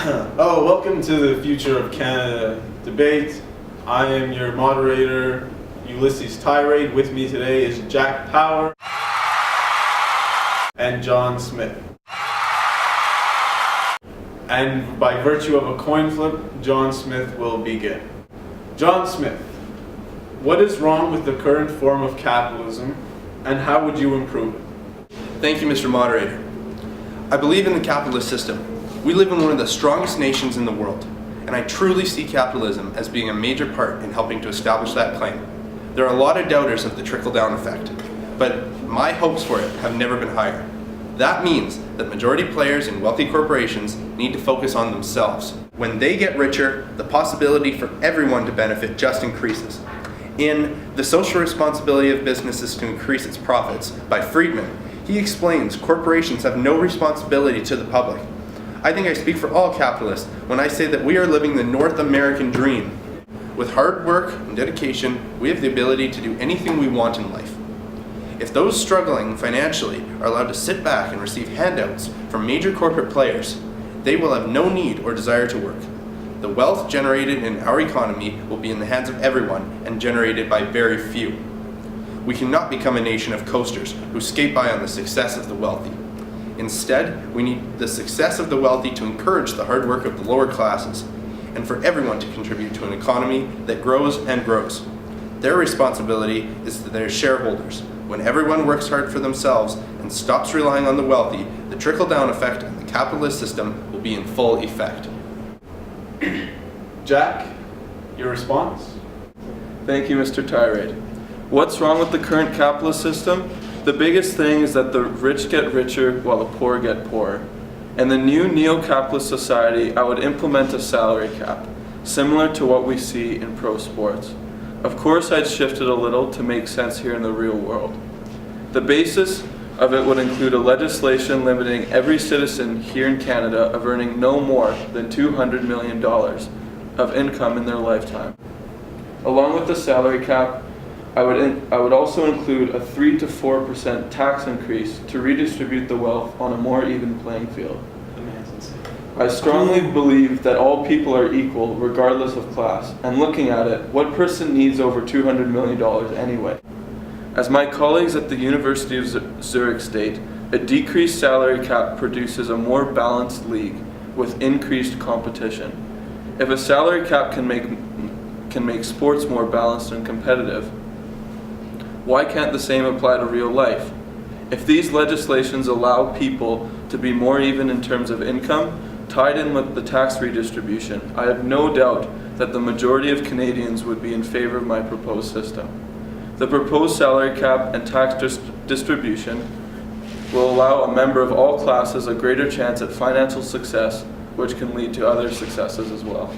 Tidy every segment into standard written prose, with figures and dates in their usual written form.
Oh, welcome to the Future of Canada debate. I am your moderator, Ulysses Tirade. With me today is Jack Power and John Smith. And by virtue of a coin flip, John Smith will begin. John Smith, what is wrong with the current form of capitalism, and how would you improve it? Thank you, Mr. Moderator. I believe in the capitalist system. We live in one of the strongest nations in the world, and I truly see capitalism as being a major part in helping to establish that claim. There are a lot of doubters of the trickle-down effect, but my hopes for it have never been higher. That means that majority players in wealthy corporations need to focus on themselves. When they get richer, the possibility for everyone to benefit just increases. In The Social Responsibility of Businesses to Increase Its Profits by Friedman, he explains corporations have no responsibility to the public. I think I speak for all capitalists when I say that we are living the North American dream. With hard work and dedication, we have the ability to do anything we want in life. If those struggling financially are allowed to sit back and receive handouts from major corporate players, they will have no need or desire to work. The wealth generated in our economy will be in the hands of everyone and generated by very few. We cannot become a nation of coasters who skate by on the success of the wealthy. Instead, we need the success of the wealthy to encourage the hard work of the lower classes, and for everyone to contribute to an economy that grows and grows. Their responsibility is to their shareholders. When everyone works hard for themselves and stops relying on the wealthy, the trickle-down effect of the capitalist system will be in full effect. Jack, your response? Thank you, Mr. Tirade. What's wrong with the current capitalist system? The biggest thing is that the rich get richer while the poor get poorer. In the new neo-capitalist society, I would implement a salary cap, similar to what we see in pro sports. Of course, I'd shift it a little to make sense here in the real world. The basis of it would include a legislation limiting every citizen here in Canada of earning no more than $200 million of income in their lifetime. Along with the salary cap, I would also include a 3 to 4% tax increase to redistribute the wealth on a more even playing field. I strongly believe that all people are equal regardless of class, and looking at it, what person needs over $200 million anyway? As my colleagues at the University of Zurich state, a decreased salary cap produces a more balanced league with increased competition. If a salary cap can make sports more balanced and competitive, why can't the same apply to real life? If these legislations allow people to be more even in terms of income, tied in with the tax redistribution, I have no doubt that the majority of Canadians would be in favor of my proposed system. The proposed salary cap and tax distribution will allow a member of all classes a greater chance at financial success, which can lead to other successes as well.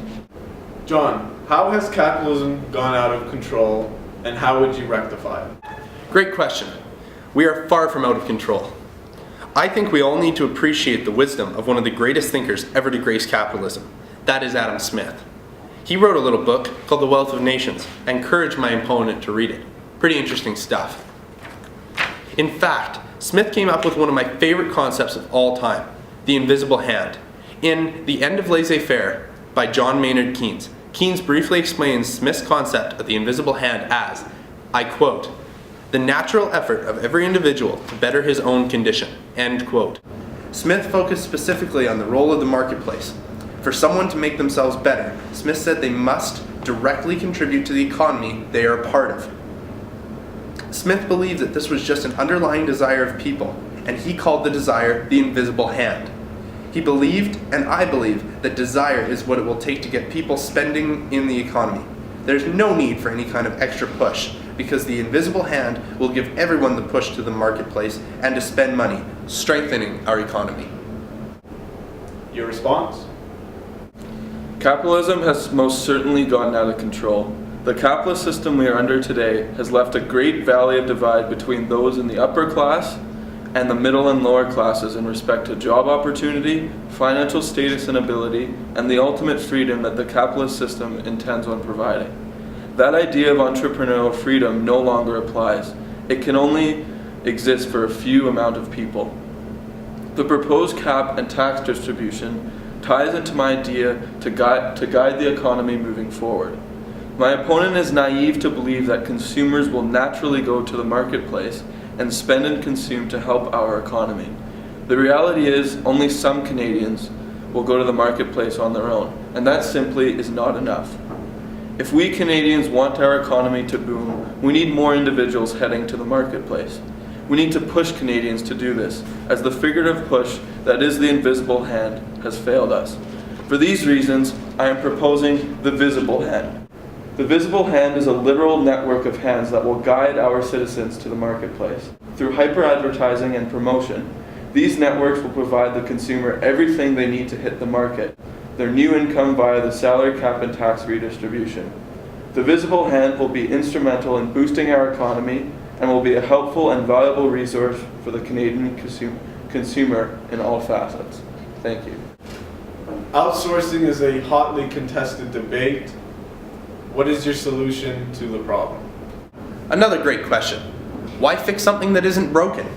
John, how has capitalism gone out of control, and how would you rectify it? Great question. We are far from out of control. I think we all need to appreciate the wisdom of one of the greatest thinkers ever to grace capitalism. That is Adam Smith. He wrote a little book called The Wealth of Nations. I encourage my opponent to read it. Pretty interesting stuff. In fact, Smith came up with one of my favorite concepts of all time, the invisible hand. In The End of Laissez-Faire by John Maynard Keynes, Keynes briefly explains Smith's concept of the invisible hand as, I quote, "the natural effort of every individual to better his own condition," end quote. Smith focused specifically on the role of the marketplace. For someone to make themselves better, Smith said they must directly contribute to the economy they are a part of. Smith believed that this was just an underlying desire of people, and he called the desire the invisible hand. He believed, and I believe, that desire is what it will take to get people spending in the economy. There's no need for any kind of extra push, because the invisible hand will give everyone the push to the marketplace and to spend money, strengthening our economy. Your response? Capitalism has most certainly gotten out of control. The capitalist system we are under today has left a great valley of divide between those in the upper class and the middle and lower classes in respect to job opportunity, financial status and ability, and the ultimate freedom that the capitalist system intends on providing. That idea of entrepreneurial freedom no longer applies. It can only exist for a few amount of people. The proposed cap and tax distribution ties into my idea to guide the economy moving forward. My opponent is naive to believe that consumers will naturally go to the marketplace and spend and consume to help our economy. The reality is only some Canadians will go to the marketplace on their own, and that simply is not enough. If we Canadians want our economy to boom, we need more individuals heading to the marketplace. We need to push Canadians to do this, as the figurative push that is the invisible hand has failed us. For these reasons, I am proposing the visible hand. The visible hand is a literal network of hands that will guide our citizens to the marketplace. Through hyper-advertising and promotion, these networks will provide the consumer everything they need to hit the market, their new income via the salary cap and tax redistribution. The visible hand will be instrumental in boosting our economy and will be a helpful and valuable resource for the Canadian consumer in all facets. Thank you. Outsourcing is a hotly contested debate. What is your solution to the problem? Another great question. Why fix something that isn't broken?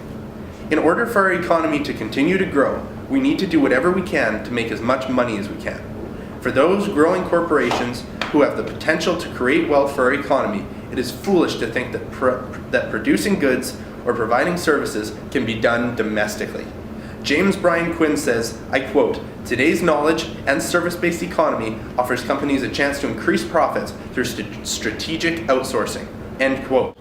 In order for our economy to continue to grow, we need to do whatever we can to make as much money as we can. For those growing corporations who have the potential to create wealth for our economy, it is foolish to think that producing goods or providing services can be done domestically. James Bryan Quinn says, I quote, "Today's knowledge and service-based economy offers companies a chance to increase profits through strategic outsourcing." End quote.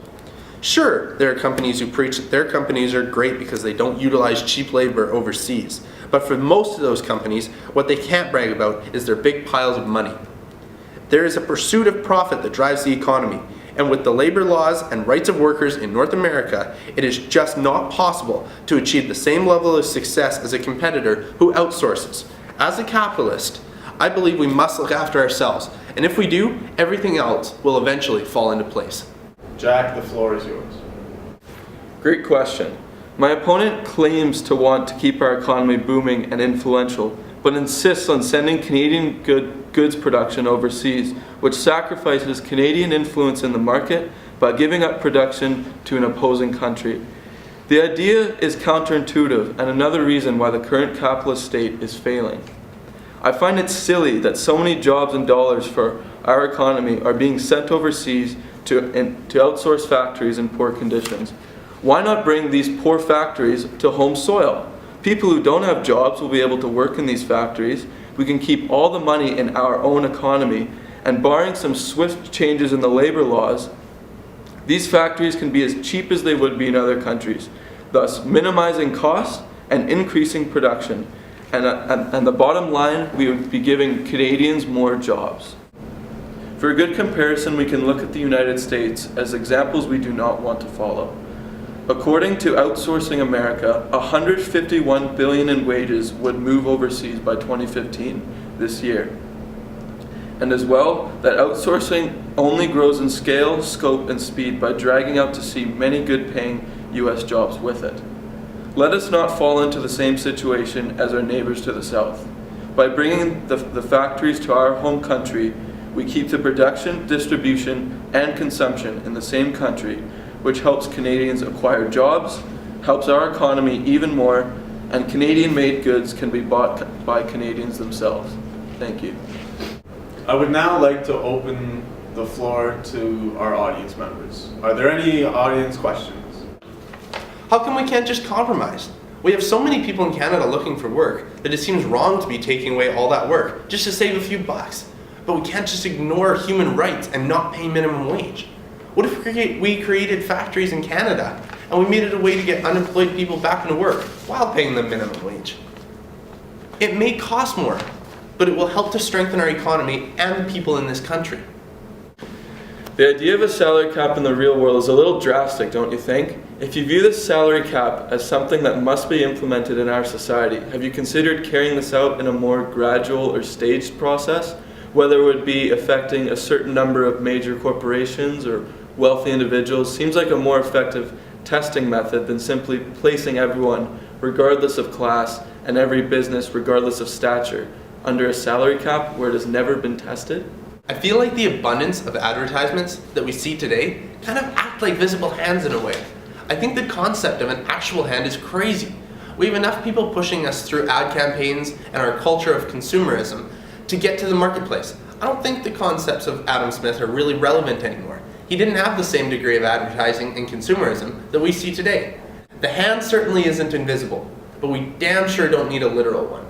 Sure, there are companies who preach that their companies are great because they don't utilize cheap labor overseas. But for most of those companies, what they can't brag about is their big piles of money. There is a pursuit of profit that drives the economy. And with the labor laws and rights of workers in North America, it is just not possible to achieve the same level of success as a competitor who outsources. As a capitalist, I believe we must look after ourselves. And if we do, everything else will eventually fall into place. Jack, the floor is yours. Great question. My opponent claims to want to keep our economy booming and influential, but insists on sending Canadian goods production overseas, which sacrifices Canadian influence in the market by giving up production to an opposing country. The idea is counterintuitive and another reason why the current capitalist state is failing. I find it silly that so many jobs and dollars for our economy are being sent overseas to outsource factories in poor conditions. Why not bring these poor factories to home soil? People who don't have jobs will be able to work in these factories. We can keep all the money in our own economy, and barring some swift changes in the labor laws, these factories can be as cheap as they would be in other countries, thus minimizing costs and increasing production. And the bottom line, we would be giving Canadians more jobs. For a good comparison, we can look at the United States as examples we do not want to follow. According to Outsourcing America, $151 billion in wages would move overseas by 2015, this year. And as well, that outsourcing only grows in scale, scope, and speed by dragging out to sea many good-paying U.S. jobs with it. Let us not fall into the same situation as our neighbors to the south. By bringing the factories to our home country, we keep the production, distribution, and consumption in the same country, which helps Canadians acquire jobs, helps our economy even more, and Canadian-made goods can be bought by Canadians themselves. Thank you. I would now like to open the floor to our audience members. Are there any audience questions? How come we can't just compromise? We have so many people in Canada looking for work that it seems wrong to be taking away all that work just to save a few bucks. But we can't just ignore human rights and not pay minimum wage. What if we created factories in Canada and we made it a way to get unemployed people back into work while paying them minimum wage? It may cost more, but it will help to strengthen our economy and the people in this country. The idea of a salary cap in the real world is a little drastic, don't you think? If you view this salary cap as something that must be implemented in our society, have you considered carrying this out in a more gradual or staged process? Whether it would be affecting a certain number of major corporations or wealthy individuals seems like a more effective testing method than simply placing everyone, regardless of class, and every business, regardless of stature, under a salary cap where it has never been tested. I feel like the abundance of advertisements that we see today kind of act like visible hands in a way. I think the concept of an actual hand is crazy. We have enough people pushing us through ad campaigns and our culture of consumerism to get to the marketplace. I don't think the concepts of Adam Smith are really relevant anymore. He didn't have the same degree of advertising and consumerism that we see today. The hand certainly isn't invisible, but we damn sure don't need a literal one.